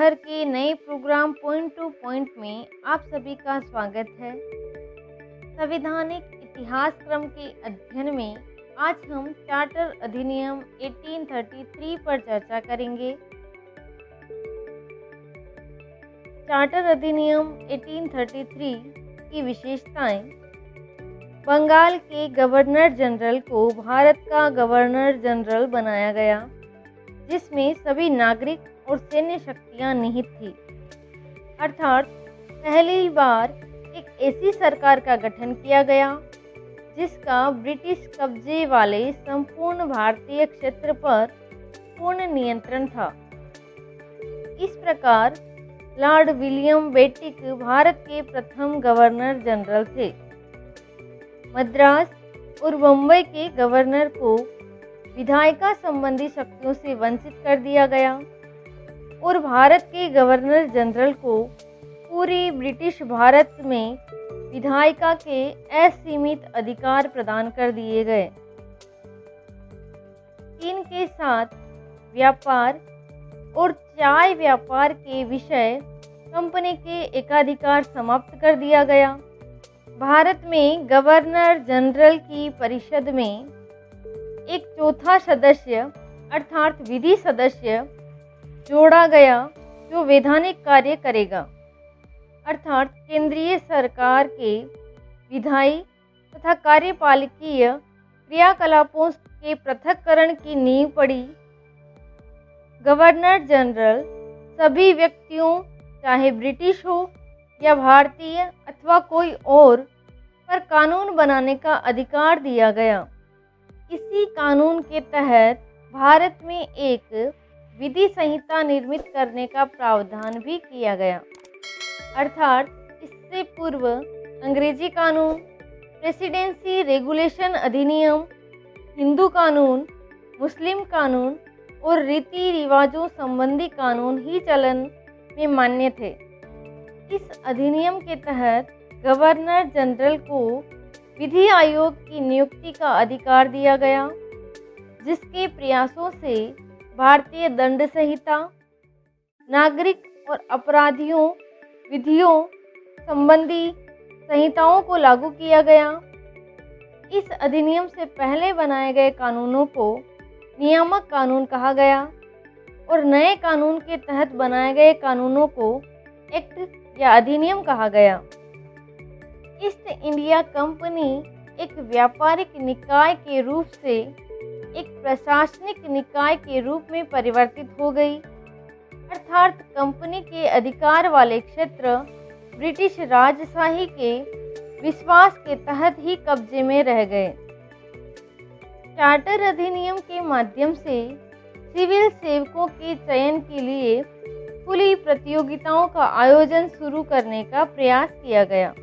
शहर के नए प्रोग्राम पॉइंट टू पॉइंट में आप सभी का स्वागत है। संवैधानिक इतिहास क्रम के अध्ययन में आज हम चार्टर अधिनियम 1833 पर चर्चा करेंगे। चार्टर अधिनियम 1833 की विशेषताएं: बंगाल के गवर्नर जनरल को भारत का गवर्नर जनरल बनाया गया, जिसमें सभी नागरिक और सैन्य शक्तियां निहित थी। अर्थात पहली बार एक ऐसी सरकार का गठन किया गया जिसका ब्रिटिश कब्जे वाले संपूर्ण भारतीय क्षेत्र पर पूर्ण नियंत्रण था। इस प्रकार लॉर्ड विलियम बेटिक भारत के प्रथम गवर्नर जनरल थे। मद्रास और बम्बई के गवर्नर को विधायिका संबंधी शक्तियों से वंचित कर दिया गया और भारत के गवर्नर जनरल को पूरी ब्रिटिश भारत में विधायिका के असीमित अधिकार प्रदान कर दिए गए। चीन के साथ व्यापार और चाय व्यापार के विषय कंपनी के एकाधिकार समाप्त कर दिया गया। भारत में गवर्नर जनरल की परिषद में एक चौथा सदस्य अर्थात विधि सदस्य जोड़ा गया जो वैधानिक कार्य करेगा, अर्थात केंद्रीय सरकार के विधायी तथा कार्यपालिकीय क्रियाकलापों के पृथक्करण की नींव पड़ी। गवर्नर जनरल सभी व्यक्तियों, चाहे ब्रिटिश हो या भारतीय अथवा कोई और, पर कानून बनाने का अधिकार दिया गया। इसी कानून के तहत भारत में एक विधि संहिता निर्मित करने का प्रावधान भी किया गया। अर्थात इससे पूर्व अंग्रेजी कानून, प्रेसिडेंसी रेगुलेशन अधिनियम, हिंदू कानून, मुस्लिम कानून और रीति रिवाजों संबंधी कानून ही चलन में मान्य थे। इस अधिनियम के तहत गवर्नर जनरल को विधि आयोग की नियुक्ति का अधिकार दिया गया, जिसके प्रयासों से भारतीय दंड संहिता, नागरिक और अपराधियों विधियों संबंधी संहिताओं को लागू किया गया। इस अधिनियम से पहले बनाए गए कानूनों को नियामक कानून कहा गया और नए कानून के तहत बनाए गए कानूनों को एक्ट या अधिनियम कहा गया। ईस्ट इंडिया कंपनी एक व्यापारिक निकाय के रूप से एक प्रशासनिक निकाय के रूप में परिवर्तित हो गई, अर्थात कंपनी के अधिकार वाले क्षेत्र ब्रिटिश राजशाही के विश्वास के तहत ही कब्जे में रह गए। चार्टर अधिनियम के माध्यम से सिविल सेवकों के चयन के लिए खुली प्रतियोगिताओं का आयोजन शुरू करने का प्रयास किया गया,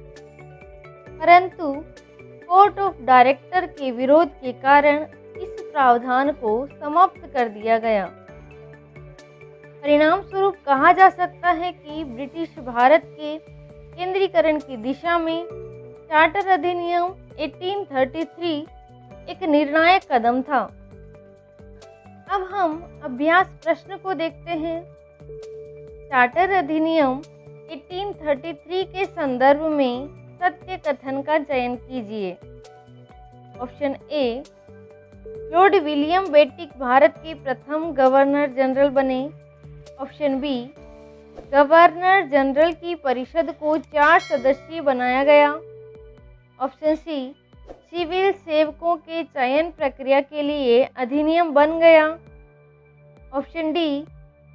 परंतु कोर्ट ऑफ डायरेक्टर के विरोध के कारण इस प्रावधान को समाप्त कर दिया गया। परिणाम स्वरूप कहा जा सकता है कि ब्रिटिश भारत के केंद्रीकरण की दिशा में चार्टर अधिनियम 1833 एक निर्णायक कदम था। अब हम अभ्यास प्रश्न को देखते हैं। चार्टर अधिनियम 1833 के संदर्भ में सत्य कथन का चयन कीजिए। Option A, Lord William Bentinck Bharat के प्रथम गवर्नर जनरल बने। ऑप्शन बी, गवर्नर जनरल की परिषद को 4 सदस्यीय बनाया गया। ऑप्शन सी, सिविल सेवकों के चयन प्रक्रिया के लिए अधिनियम बन गया। ऑप्शन डी,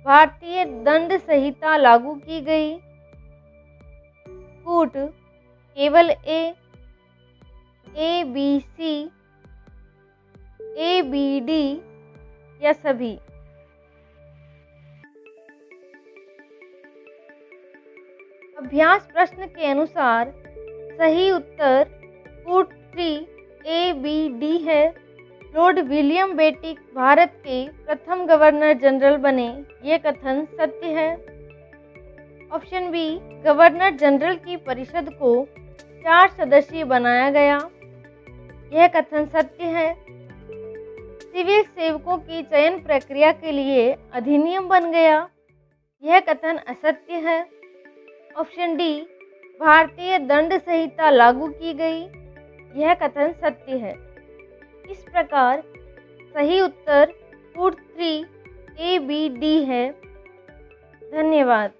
भारतीय दंड संहिता लागू की गई। कूट केवल A B C, A B D या सभी। अभ्यास प्रश्न के अनुसार सही उत्तर कूट 3 ए बी डी है। लॉर्ड विलियम बेटिक भारत के प्रथम गवर्नर जनरल बने, ये कथन सत्य है। ऑप्शन बी, गवर्नर जनरल की परिषद को 4 सदस्यीय बनाया गया, यह कथन सत्य है। सिविल सेवकों की चयन प्रक्रिया के लिए अधिनियम बन गया, यह कथन असत्य है। ऑप्शन डी, भारतीय दंड संहिता लागू की गई। यह कथन सत्य है। इस प्रकार सही उत्तर फूड 3 A, B, D है। धन्यवाद।